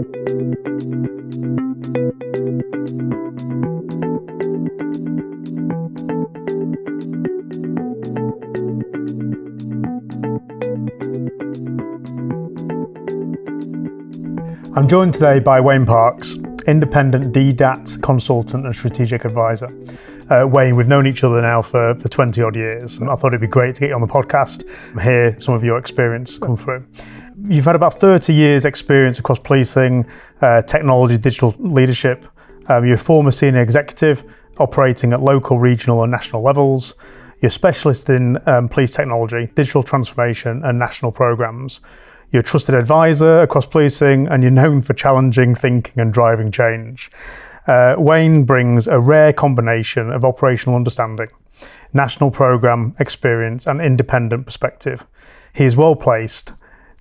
I'm joined today by Wayne Parks, independent DDaT consultant and strategic advisor. Wayne, we've known each other now for 20 odd years, and I thought it'd be great to get you on the podcast and hear some of your experience come through. You've had about 30 years experience across policing, technology, digital leadership. You're a former senior executive operating at local, regional and national levels. You're a specialist in police technology, digital transformation and national programs. You're a trusted advisor across policing, and you're known for challenging thinking and driving change. Wayne brings a rare combination of operational understanding, national programme experience and independent perspective. He is well placed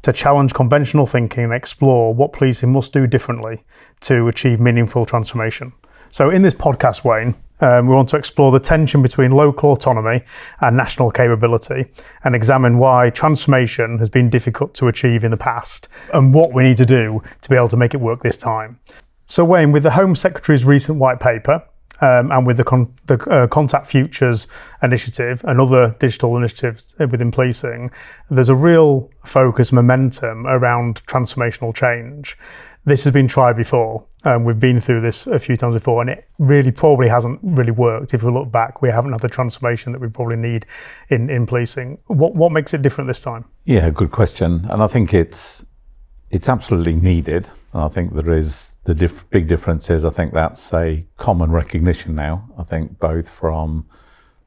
to challenge conventional thinking and explore what policing must do differently to achieve meaningful transformation. So in this podcast, Wayne, we want to explore the tension between local autonomy and national capability and examine why transformation has been difficult to achieve in the past and what we need to do to be able to make it work this time. So Wayne, with the Home Secretary's recent white paper and with the Contact Futures initiative and other digital initiatives within policing, there's a real focus, momentum around transformational change. This has been tried before. We've been through this a few times before, and it really probably hasn't really worked. If we look back, we haven't had the transformation that we probably need in policing. What makes it different this time? Yeah, good question. And I think it's absolutely needed. And I think there is big differences. I think that's a common recognition now. I think both from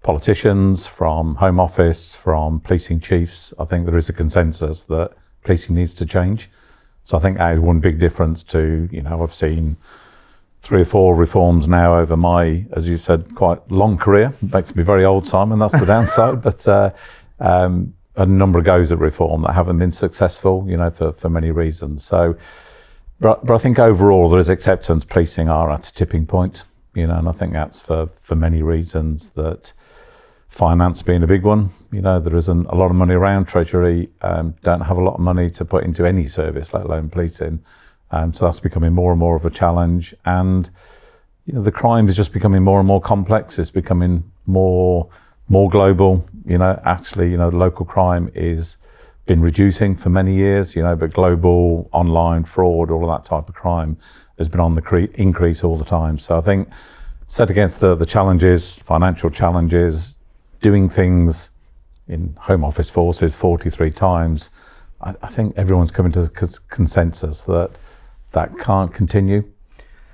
politicians, from Home Office, from policing chiefs, I think there is a consensus that policing needs to change. So I think that is one big difference to, I've seen 3 or 4 reforms now over my, as you said, quite long career. It makes me very old, Simon, that's the downside. But a number of goes at reform that haven't been successful, for many reasons. So, but I think overall there is acceptance policing are at a tipping point, and I think that's for many reasons, that finance being a big one. There isn't a lot of money around. Treasury don't have a lot of money to put into any service, let alone policing. So that's becoming more and more of a challenge. And the crime is just becoming more and more complex. It's becoming more global. Local crime is been reducing for many years. But global online fraud, all of that type of crime has been on the increase all the time. So I think set against the challenges, financial challenges, doing things in Home Office forces 43 times, I think everyone's coming to the consensus that can't continue,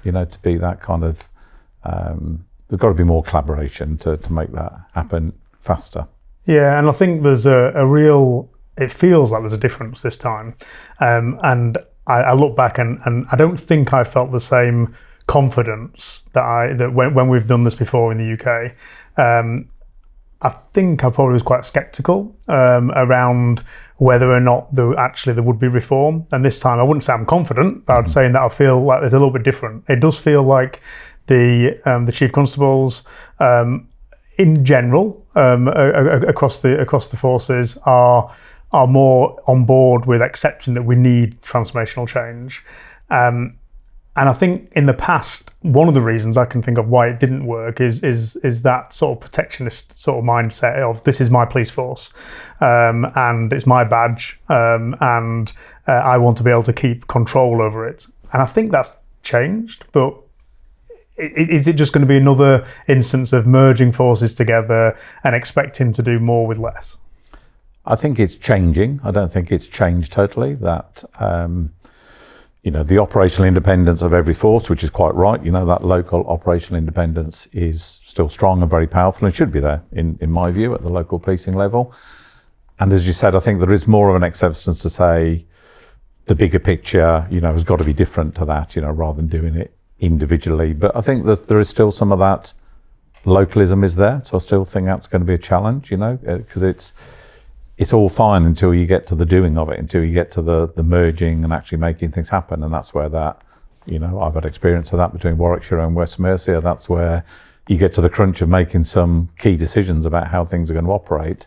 to be that kind of, there's got to be more collaboration to make that happen faster. Yeah, and I think there's it feels like there's a difference this time. And I look back and I don't think I felt the same confidence that when we've done this before in the UK. I think I probably was quite sceptical around whether or not there would be reform. And this time, I wouldn't say I'm confident, but I'd say that I feel like there's a little bit different. It does feel like the chief constables, in general, across the forces, are more on board with accepting that we need transformational change. And I think in the past, one of the reasons I can think of why it didn't work is that sort of protectionist sort of mindset of this is my police force, and it's my badge, and I want to be able to keep control over it. And I think that's changed, but is it just going to be another instance of merging forces together and expecting to do more with less? I think it's changing. I don't think it's changed totally. That the operational independence of every force, which is quite right, that local operational independence is still strong and very powerful and should be there, in my view, at the local policing level. And as you said, I think there is more of an acceptance to say the bigger picture, has got to be different to that, rather than doing it individually. But I think that there is still some of that localism is there. So I still think that's going to be a challenge, because it's all fine until you get to the doing of it, until you get to the merging and actually making things happen. And that's where that, I've had experience of that between Warwickshire and West Mercia. That's where you get to the crunch of making some key decisions about how things are going to operate.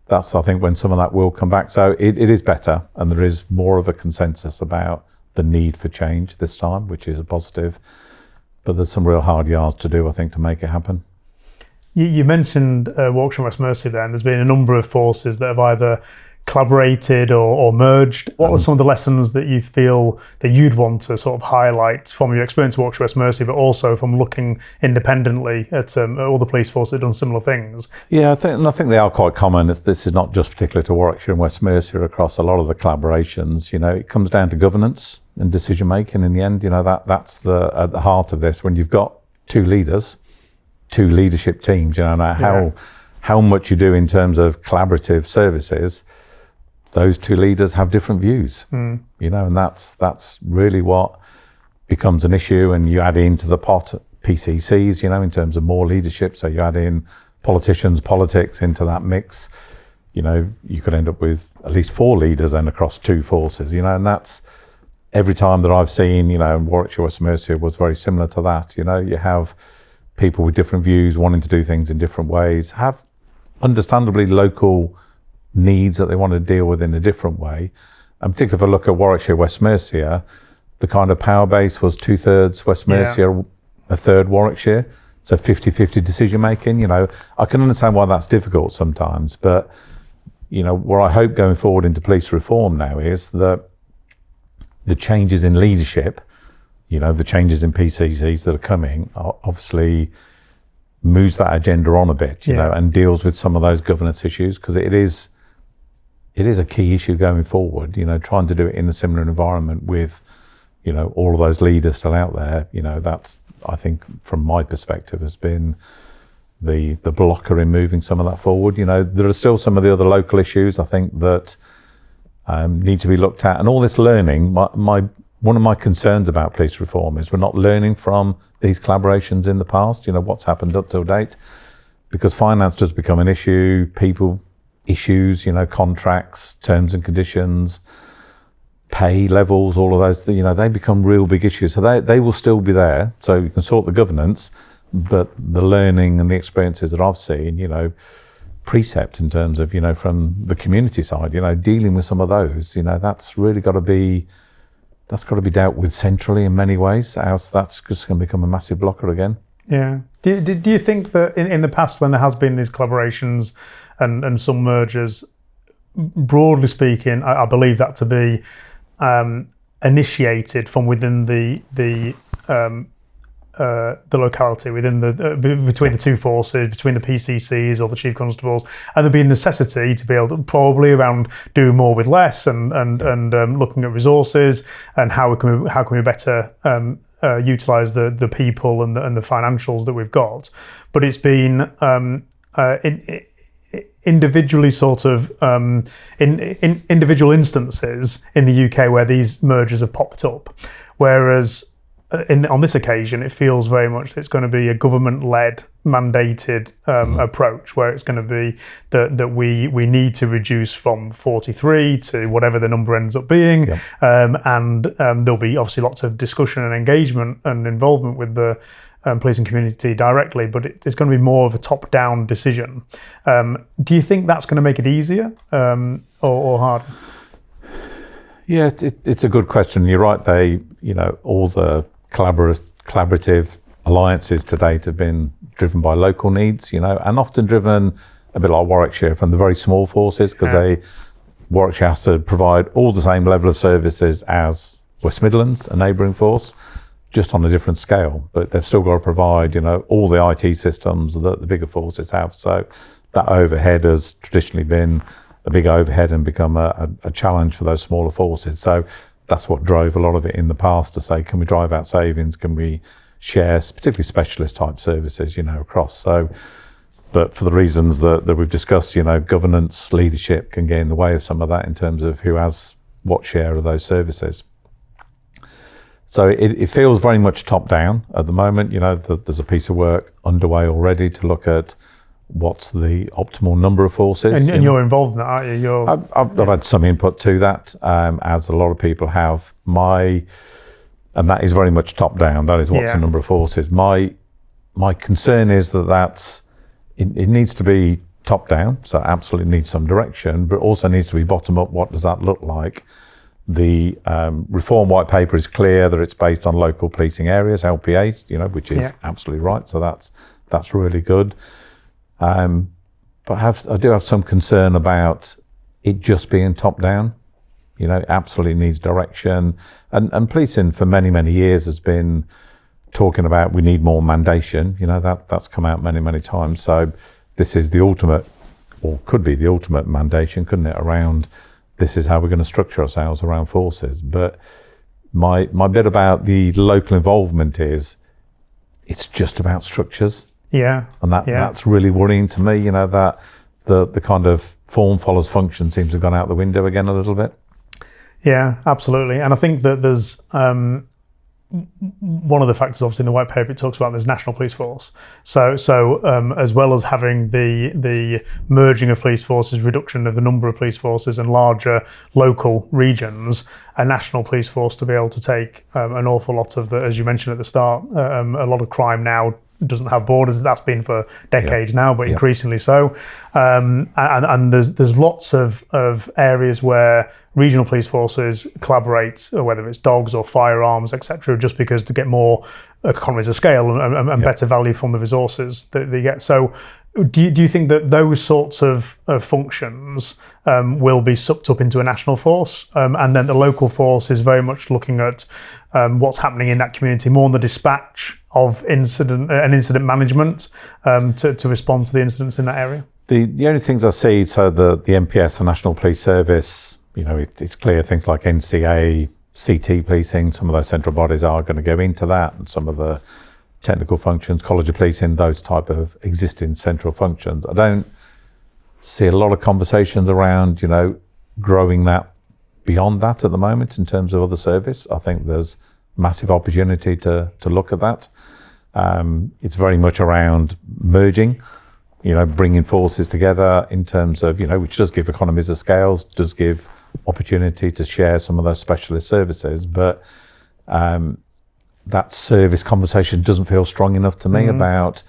That's, I think, when some of that will come back. So it is better, and there is more of a consensus about the need for change this time, which is a positive. But there's some real hard yards to do, I think, to make it happen. You mentioned Warwickshire and West Mercia there, and there's been a number of forces that have either collaborated or merged. What were some of the lessons that you feel that you'd want to sort of highlight from your experience at Warwickshire West Mercia, but also from looking independently at all the police forces that have done similar things? Yeah, I think they are quite common. This is not just particular to Warwickshire and West Mercia. Across a lot of the collaborations, it comes down to governance and decision making. In the end, that's at the heart of this. When you've got two leaders, two leadership teams, how much you do in terms of collaborative services, those two leaders have different views, and that's really what becomes an issue. And you add into the pot PCCs, in terms of more leadership. So you add in politicians, politics into that mix. You could end up with at least 4 leaders then across 2 forces, and that's every time that I've seen, Warwickshire West Mercia was very similar to that. You have people with different views, wanting to do things in different ways, have understandably local needs that they want to deal with in a different way. And particularly if I look at Warwickshire West Mercia, the kind of power base was 2/3 West Mercia, a third Warwickshire, so 50-50 decision making. I can understand why that's difficult sometimes, but what I hope going forward into police reform now is that the changes in leadership, the changes in PCCs that are coming, obviously moves that agenda on a bit, and deals with some of those governance issues, because it is a key issue going forward, trying to do it in a similar environment with, all of those leaders still out there. That's, I think, from my perspective, has been the blocker in moving some of that forward. There are still some of the other local issues, I think, that need to be looked at. And all this learning, one of my concerns about police reform is we're not learning from these collaborations in the past, what's happened up till date, because finance does become an issue, people issues, contracts, terms and conditions, pay levels, all of those, they become real big issues. So they will still be there. So you can sort the governance, but the learning and the experiences that I've seen, precept in terms of, from the community side, dealing with some of those, that's really got to be dealt with centrally in many ways, else that's just going to become a massive blocker again. Yeah. Do you think that in the past, when there has been these collaborations and some mergers, broadly speaking, I believe that to be initiated from within the locality, within between the two forces, between the PCCs or the chief constables, and there'd be a necessity to be able to probably around do more with less, and looking at resources and how can we better utilise the people and the financials that we've got. But it's been individually sort of in individual instances in the UK where these mergers have popped up, whereas on this occasion, it feels very much that it's going to be a government-led, mandated approach, where it's going to be that we need to reduce from 43 to whatever the number ends up being, and there'll be obviously lots of discussion and engagement and involvement with the policing community directly, but it's going to be more of a top-down decision. Do you think that's going to make it easier or harder? Yeah, it's a good question. You're right. All the collaborative alliances to date have been driven by local needs, and often driven a bit like Warwickshire from the very small forces, because Warwickshire has to provide all the same level of services as West Midlands, a neighbouring force, just on a different scale. But they've still got to provide, all the IT systems that the bigger forces have. So that overhead has traditionally been a big overhead and become a challenge for those smaller forces. So that's what drove a lot of it in the past, to say, can we drive out savings? Can we share, particularly specialist type services, across? So, but for the reasons that we've discussed, governance, leadership can get in the way of some of that in terms of who has what share of those services. So it feels very much top down at the moment. There's a piece of work underway already to look at what's the optimal number of forces. And you're involved in that, aren't you? I've had some input to that, as a lot of people have. And that is very much top down. That is what's the number of forces. My concern is that it needs to be top down, so absolutely needs some direction, but also needs to be bottom up. What does that look like? The reform white paper is clear that it's based on local policing areas, LPAs, which is absolutely right. So that's really good. But I do have some concern about it just being top down. Absolutely needs direction. And policing for many, many years has been talking about we need more mandation. That's come out many, many times. So this is the ultimate, or could be the ultimate mandation, couldn't it, around this is how we're going to structure ourselves around forces. But my bit about the local involvement is it's just about structures. Yeah. And that's really worrying to me, that the kind of form follows function seems to have gone out the window again a little bit. Yeah, absolutely. And I think that there's one of the factors, obviously, in the white paper, it talks about there's national police force. So as well as having the merging of police forces, reduction of the number of police forces and larger local regions, a national police force to be able to take an awful lot of the, as you mentioned at the start, a lot of crime now doesn't have borders. That's been for decades now, but increasingly so. And there's lots of areas where regional police forces collaborate, whether it's dogs or firearms, etc., just because to get more economies of scale and better value from the resources that they get. So do you think that those sorts of functions will be sucked up into a national force, and then the local force is very much looking at what's happening in that community, more on the dispatch of incident management to respond to the incidents in that area? The only things I see, so the NPS, the National Police Service, it's clear things like NCA, CT policing, some of those central bodies are going to go into that, and some of the technical functions, College of Policing, those type of existing central functions. I don't see a lot of conversations around, growing that beyond that at the moment in terms of other service. I think there's massive opportunity to look at that. It's very much around merging, bringing forces together in terms of, which does give economies of scale, does give opportunity to share some of those specialist services. But that service conversation doesn't feel strong enough to me about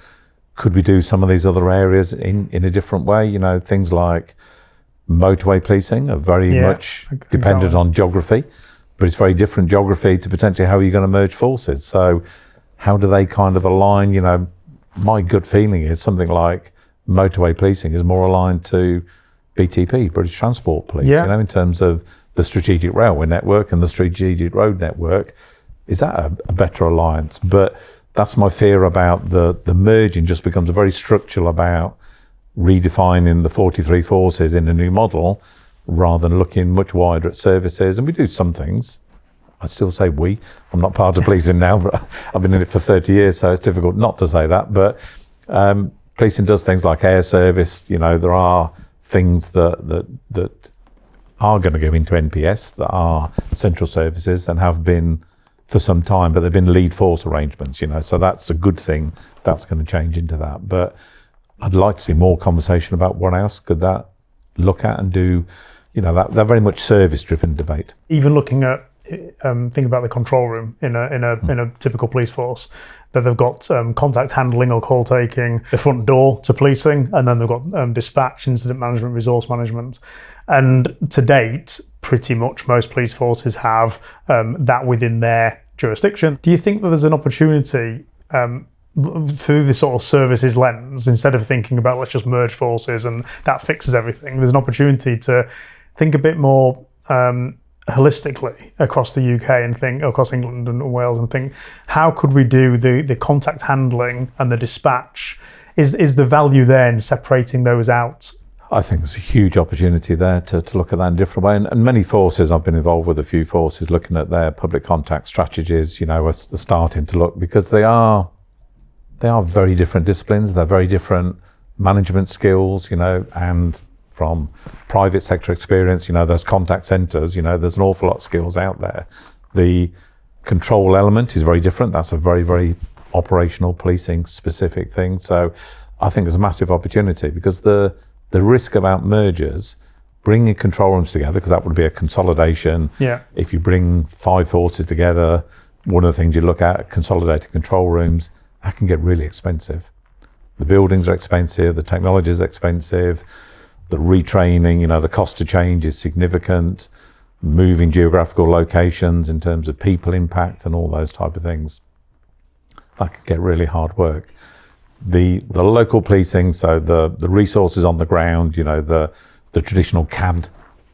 could we do some of these other areas in a different way? Things like motorway policing are very much dependent on geography, but it's very different geography to potentially how you're going to merge forces. So how do they kind of align? My gut feeling is something like motorway policing is more aligned to BTP, British Transport Police, in terms of the strategic railway network and the strategic road network. Is that a better alliance? But that's my fear about the merging just becomes a very structural about redefining the 43 forces in a new model rather than looking much wider at services. And we do some things. I still say we. I'm not part of policing now, but I've been in it for 30 years, so it's difficult not to say that. But policing does things like air service. There are things that are going to go into NPS that are central services and have been for some time, but they've been lead force arrangements, so that's a good thing. That's going to change into that. But I'd like to see more conversation about what else could that look at and do, that very much service-driven debate. Even looking at, think about the control room in a typical police force, that they've got contact handling or call taking, the front door to policing, and then they've got dispatch, incident management, resource management. And to date, pretty much most police forces have that within their jurisdiction. Do you think that there's an opportunity through this sort of services lens, instead of thinking about let's just merge forces and that fixes everything, there's an opportunity to think a bit more holistically across the UK and think across England and Wales and think, how could we do the contact handling and the dispatch? Is the value there in separating those out? I think there's a huge opportunity there to look at that in a different way. And many forces, I've been involved with a few forces looking at their public contact strategies, are starting to look, because they are very different disciplines. They're very different management skills, and from private sector experience, those contact centres, there's an awful lot of skills out there. The control element is very different. That's a very, very operational policing specific thing. So I think there's a massive opportunity, because the risk about mergers, bringing control rooms together, because that would be a consolidation. Yeah. If you bring 5 forces together, one of the things you look at, consolidated control rooms, that can get really expensive. The buildings are expensive, the technology is expensive, the retraining, the cost to change is significant. moving geographical locations in terms of people impact and all those type of things, that could get really hard work. The local policing, so the resources on the ground, the traditional CAD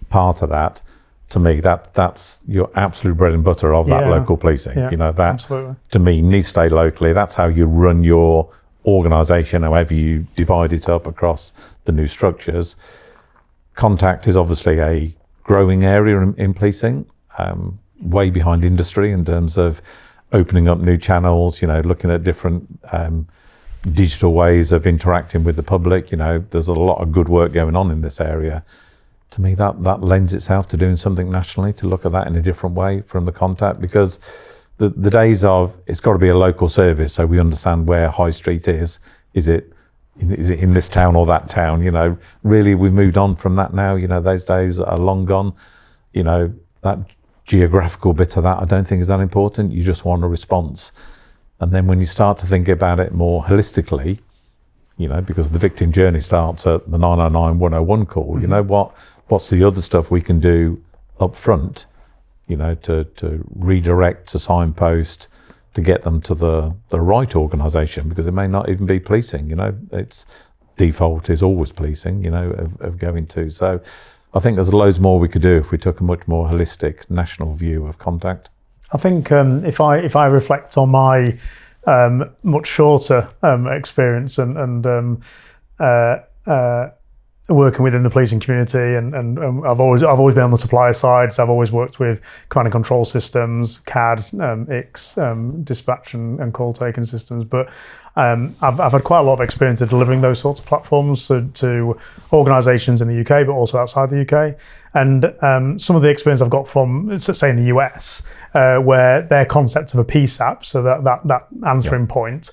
part of that, to me, that's your absolute bread and butter of that local policing. That absolutely. To me needs to stay locally. That's how you run your organisation, however you divide it up across the new structures. Contact is obviously a growing area in policing, way behind industry in terms of opening up new channels, looking at different digital ways of interacting with the public. There's a lot of good work going on in this area. To me, that lends itself to doing something nationally, to look at that in a different way from the contact, because the days of it's got to be a local service so we understand where High Street is it in this town or that town, really we've moved on from that now. Those days are long gone. That geographical bit of that I don't think is that important. You just want a response. And then when you start to think about it more holistically, because the victim journey starts at the 909 101 call, what's the other stuff we can do up front, to redirect, to signpost, to get them to the right organisation, because it may not even be policing, its default is always policing, of going to. So I think there's loads more we could do if we took a much more holistic national view of contact. I think if I reflect on my much shorter experience and working within the policing community, and I've always been on the supplier side, so I've always worked with command and control systems, CAD, IX, dispatch and call taking systems. But I've had quite a lot of experience of delivering those sorts of platforms to organisations in the UK, but also outside the UK. And some of the experience I've got from, say, in the US, where their concept of a PSAP, so that answering point,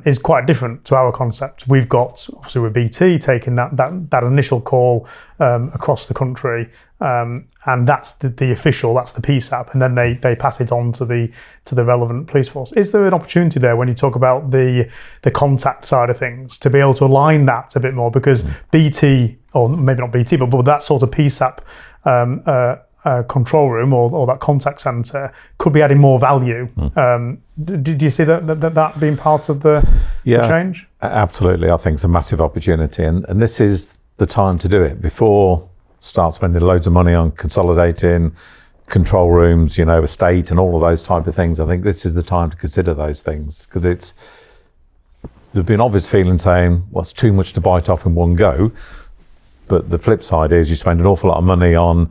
is quite different to our concept. We've got, obviously with BT, taking that initial call across the country, and that's the official, that's the PSAP, and then they pass it on to the relevant police force. Is there an opportunity there when you talk about the contact side of things to be able to align that a bit more? Because BT, or maybe not BT, but that sort of PSAP control room or that contact centre could be adding more value. Do you see that being part of the change? Absolutely. I think it's a massive opportunity, and this is the time to do it before start spending loads of money on consolidating control rooms, estate and all of those type of things. I think this is the time to consider those things, because there've been obvious feeling saying, well, it's too much to bite off in one go. But the flip side is you spend an awful lot of money on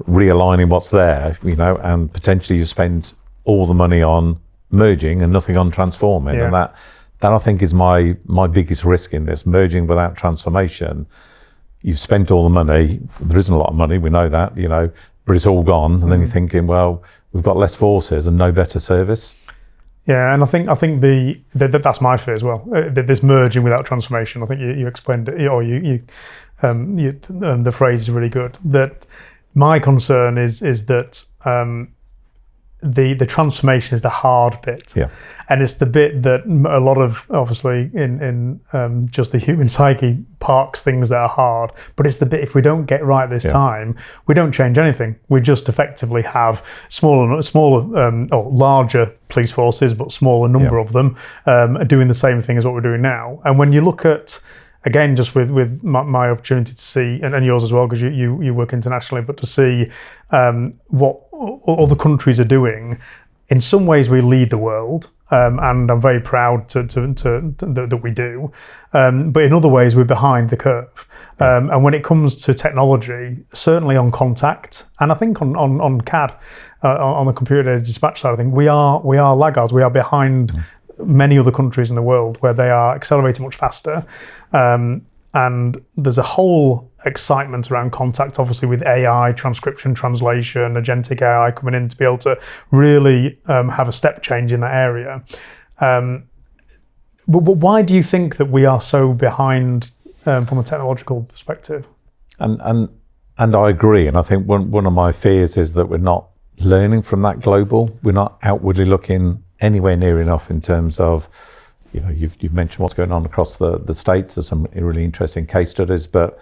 realigning what's there, and potentially you spend all the money on merging and nothing on transforming. And that I think is my biggest risk in this, merging without transformation. You've spent all the money, there isn't a lot of money, we know that, but it's all gone. And then you're thinking, well, we've got less forces and no better service. Yeah, and I think that's my fear as well. This merging without transformation. I think you explained it, or the phrase is really good. That my concern is that the transformation is the hard bit, and it's the bit that a lot of, obviously in just the human psyche, parks things that are hard. But it's the bit, if we don't get right this time, we don't change anything. We just effectively have smaller or larger police forces, but smaller number of them doing the same thing as what we're doing now. And when you look at, again, just with my opportunity to see, and yours as well, because you work internationally, but to see what other countries are doing, in some ways we lead the world, and I'm very proud that we do. But in other ways we're behind the curve. And when it comes to technology, certainly on contact, and I think on CAD, on the computer-aided dispatch side, I think we are laggards. We are behind many other countries in the world where they are accelerating much faster. And there's a whole excitement around contact, obviously with AI, transcription, translation, agentic AI coming in to be able to really have a step change in that area. But why do you think that we are so behind from a technological perspective? And I agree. And I think one of my fears is that we're not learning from that global. We're not outwardly looking anywhere near enough in terms of, you've mentioned what's going on across the States. There's some really interesting case studies, but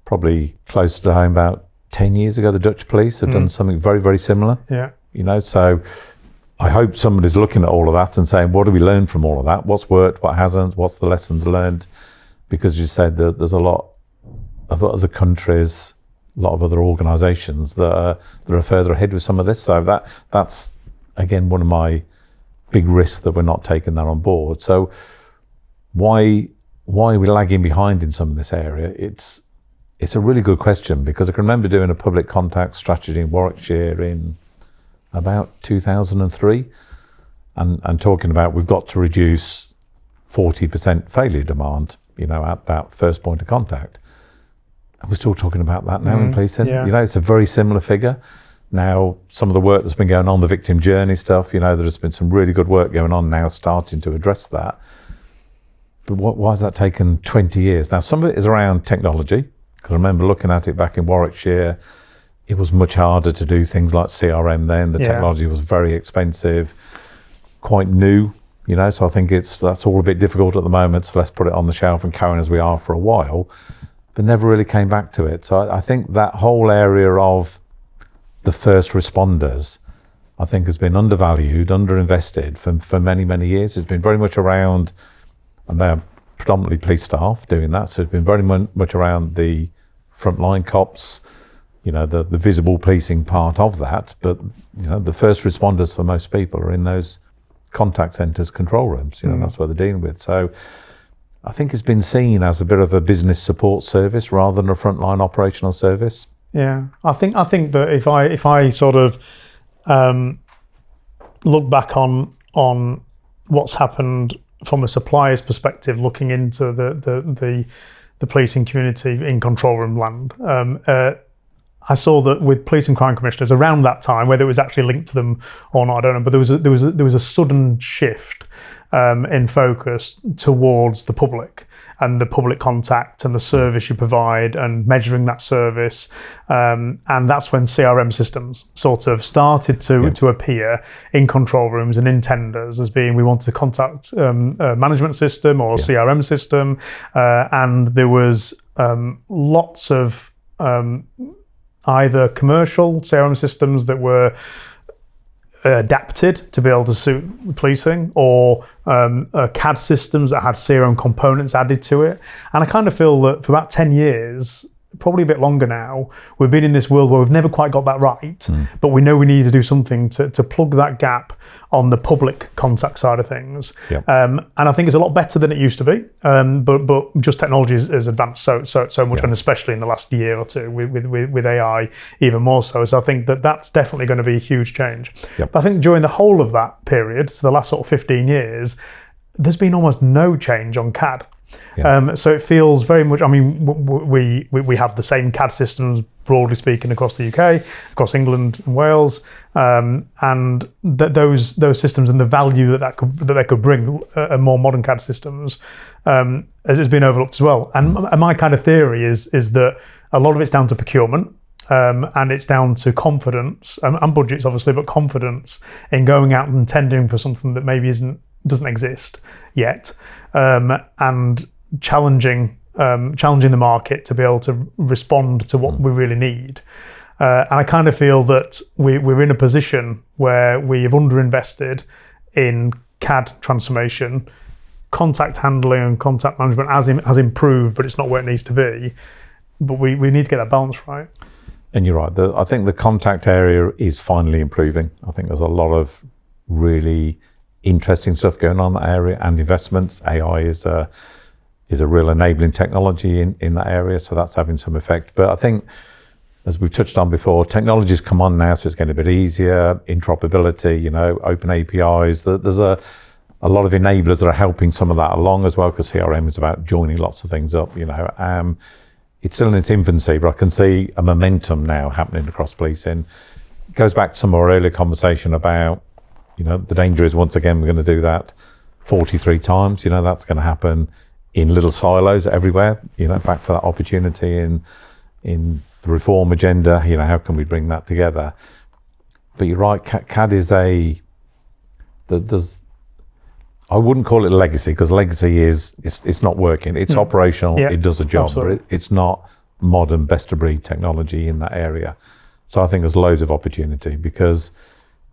probably close to home, about 10 years ago, the Dutch police had done something very, very similar. Yeah. You know, so I hope somebody's looking at all of that and saying, what do we learn from all of that? What's worked, what hasn't, what's the lessons learned? Because you said that there's a lot of other countries, a lot of other organisations that are further ahead with some of this. So that's, again, one of my big risks that we're not taking that on board. So why are we lagging behind in some of this area? It's a really good question, because I can remember doing a public contact strategy in Warwickshire in about 2003 and talking about we've got to reduce 40% failure demand, you know, at that first point of contact. And we're still talking about that now in policing. Yeah. You know, it's a very similar figure. Now, some of the work that's been going on, the victim journey stuff, you know, there's been some really good work going on now starting to address that. But why has that taken 20 years? Now, some of it is around technology, because I remember looking at it back in Warwickshire, it was much harder to do things like CRM then. The technology was very expensive, quite new, you know, so I think that's all a bit difficult at the moment, so let's put it on the shelf and carry on as we are for a while, but never really came back to it. So I think that whole area of the first responders, I think, has been undervalued, underinvested for many, many years. It's been very much around, and they're predominantly police staff doing that, so it's been very much around the frontline cops, you know, the visible policing part of that. But, you know, the first responders for most people are in those contact centres, control rooms, you know, that's what they're dealing with. So I think it's been seen as a bit of a business support service rather than a frontline operational service. Yeah, I think that if I sort of look back on what's happened from a supplier's perspective, looking into the policing community in control room land, I saw that with police and crime commissioners around that time, whether it was actually linked to them or not, I don't know, but there was a sudden shift in focus towards the public and the public contact and the service you provide and measuring that service, and that's when CRM systems sort of started to appear in control rooms and in tenders as being, we wanted a contact management system or CRM system, and there was lots of either commercial CRM systems that were adapted to be able to suit policing, or CAD systems that had CRM components added to it. And I kind of feel that for about 10 years, probably a bit longer now, we've been in this world where we've never quite got that right, but we know we need to do something to plug that gap on the public contact side of things. And I think it's a lot better than it used to be, but just technology has advanced so much, and especially in the last year or two with AI even more so. So I think that's definitely going to be a huge change. But I think during the whole of that period, so the last sort of 15 years, there's been almost no change on CAD. So it feels very much, I mean, we have the same CAD systems, broadly speaking, across the UK, across England and Wales, and those systems and the value that they could bring, more modern CAD systems, has been overlooked as well. And my kind of theory is that a lot of it's down to procurement, and it's down to confidence and budgets, obviously, but confidence in going out and tendering for something that maybe doesn't exist yet, and challenging the market to be able to respond to what we really need. And I kind of feel that we're in a position where we have underinvested in CAD transformation. Contact handling and contact management has improved, but it's not where it needs to be. But we need to get that balance right. And you're right. I think the contact area is finally improving. I think there's a lot of really interesting stuff going on in that area, and investments. AI is a real enabling technology in that area, so that's having some effect. But I think, as we've touched on before, technology's come on now, so it's getting a bit easier. Interoperability, you know, open APIs. There's a lot of enablers that are helping some of that along as well, because CRM is about joining lots of things up, you know. It's still in its infancy, but I can see a momentum now happening across policing. It goes back to some of our earlier conversation about, you know, the danger is, once again, we're going to do that 43 times. You know, that's going to happen in little silos everywhere. You know, back to that opportunity in the reform agenda. You know, how can we bring that together? But you're right, CAD is I wouldn't call it legacy, because legacy it's not working. It's operational. It does a job, absolutely. But it's not modern best of breed technology in that area. So I think there's loads of opportunity, because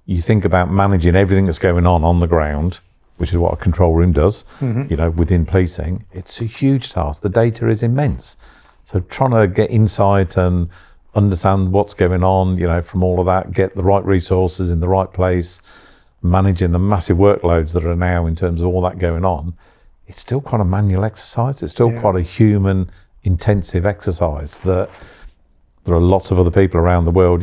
you think about managing everything that's going on the ground, which is what a control room does, within policing. It's a huge task. The data is immense. So trying to get insight and understand what's going on, from all of that, get the right resources in the right place, managing the massive workloads that are now in terms of all that going on, it's still quite a manual exercise. It's still quite a human intensive exercise that there are lots of other people around the world.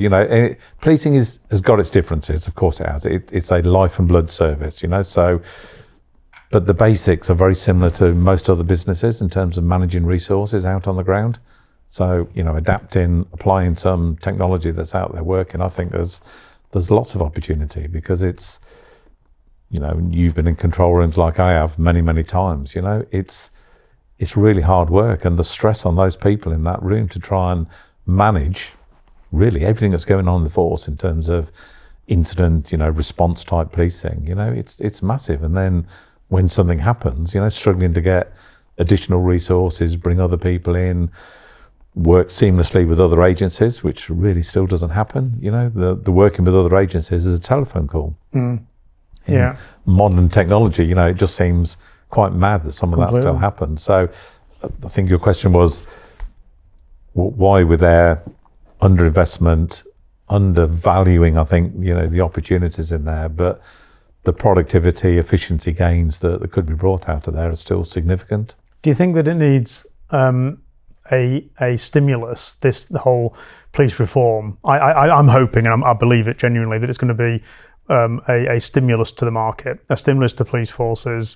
Policing has got its differences, of course it has. It's a life and blood service, so, but the basics are very similar to most other businesses in terms of managing resources out on the ground. So, adapting, applying some technology that's out there working, I think there's lots of opportunity, because it's, you've been in control rooms like I have many, many times, it's really hard work, and the stress on those people in that room to try and manage really everything that's going on in the force in terms of incident, response type policing, it's massive. And then when something happens, struggling to get additional resources, bring other people in, work seamlessly with other agencies, which really still doesn't happen. The working with other agencies is a telephone call. In modern technology, it just seems quite mad that some of that still happens. So I think your question was, why were there underinvestment, undervaluing, I think, the opportunities in there, but the productivity, efficiency gains that could be brought out of there are still significant. Do you think that it needs a stimulus, the whole police reform? I'm hoping, and I believe it genuinely, that it's going to be a stimulus to the market, a stimulus to police forces.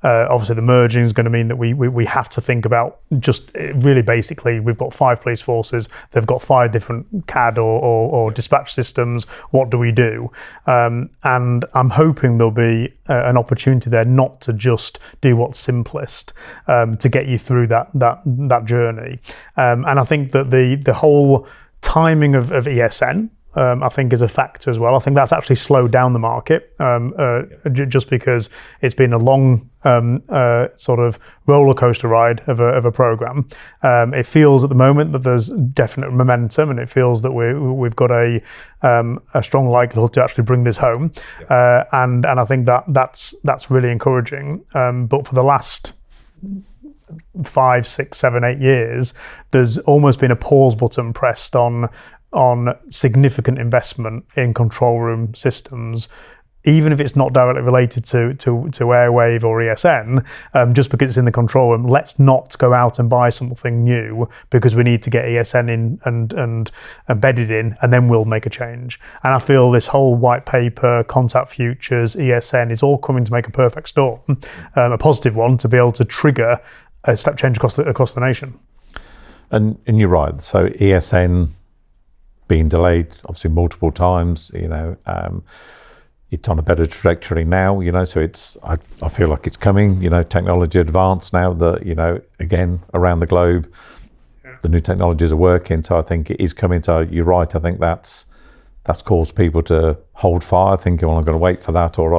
Obviously, the merging is going to mean that we have to think about just really basically, we've got 5 police forces. They've got 5 different CAD or dispatch systems. What do we do? And I'm hoping there'll be an opportunity there not to just do what's simplest, to get you through that journey. And I think that the whole timing of ESN, I think, is a factor as well. I think that's actually slowed down the market, just because it's been a long sort of roller coaster ride of a program. It feels at the moment that there's definite momentum, and it feels that we've got a strong likelihood to actually bring this home, and I think that's really encouraging. But for the last 5, 6, 7, 8 years, there's almost been a pause button pressed on significant investment in control room systems, even if it's not directly related to Airwave or ESN, just because it's in the control room. Let's not go out and buy something new because we need to get ESN in and embedded in, and then we'll make a change. And I feel this whole white paper, contact futures, ESN is all coming to make a perfect storm, a positive one, to be able to trigger a step change across the nation. And you're right. So ESN being delayed, obviously, multiple times, it's on a better trajectory now, so I feel like it's coming, technology advance now that, again, around the globe, the new technologies are working. So I think it is coming. So you're right. I think that's caused people to hold fire, thinking, well, I'm going to wait for that, or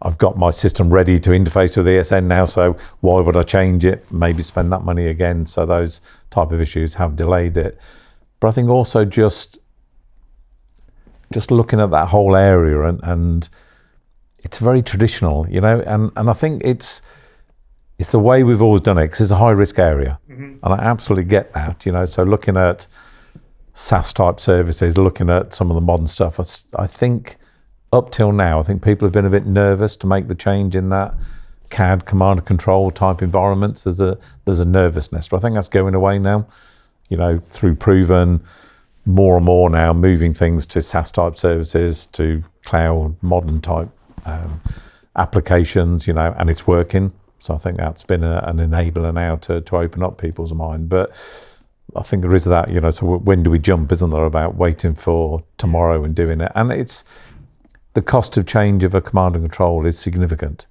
I've got my system ready to interface with ESN now, so why would I change it? Maybe spend that money again. So those type of issues have delayed it. But I think also just looking at that whole area, and it's very traditional, and I think it's the way we've always done it, because it's a high risk area, and I absolutely get that, so looking at SaaS type services, looking at some of the modern stuff, I think up till now, I think people have been a bit nervous to make the change in that CAD, command and control type environments. There's a nervousness, but I think that's going away now, through proven, more and more now moving things to SaaS type services, to cloud, modern type applications, and it's working. So I think that's been an enabler now to open up people's mind. But I think there is that, so when do we jump, isn't there, about waiting for tomorrow and doing it? And it's the cost of change of a command and control is significant.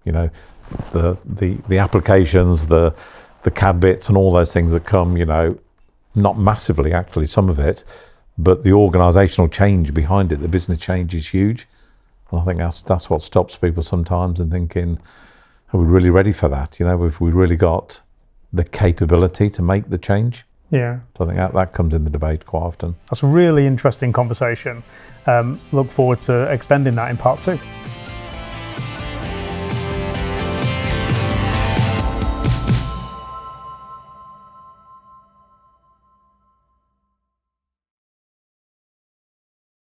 The applications, the CAD bits and all those things that come, not massively, actually, some of it, but the organisational change behind it, the business change is huge. And I think that's what stops people sometimes and thinking, are we really ready for that? Have we really got the capability to make the change? Yeah. So I think that comes in the debate quite often. That's a really interesting conversation. Look forward to extending that in part 2.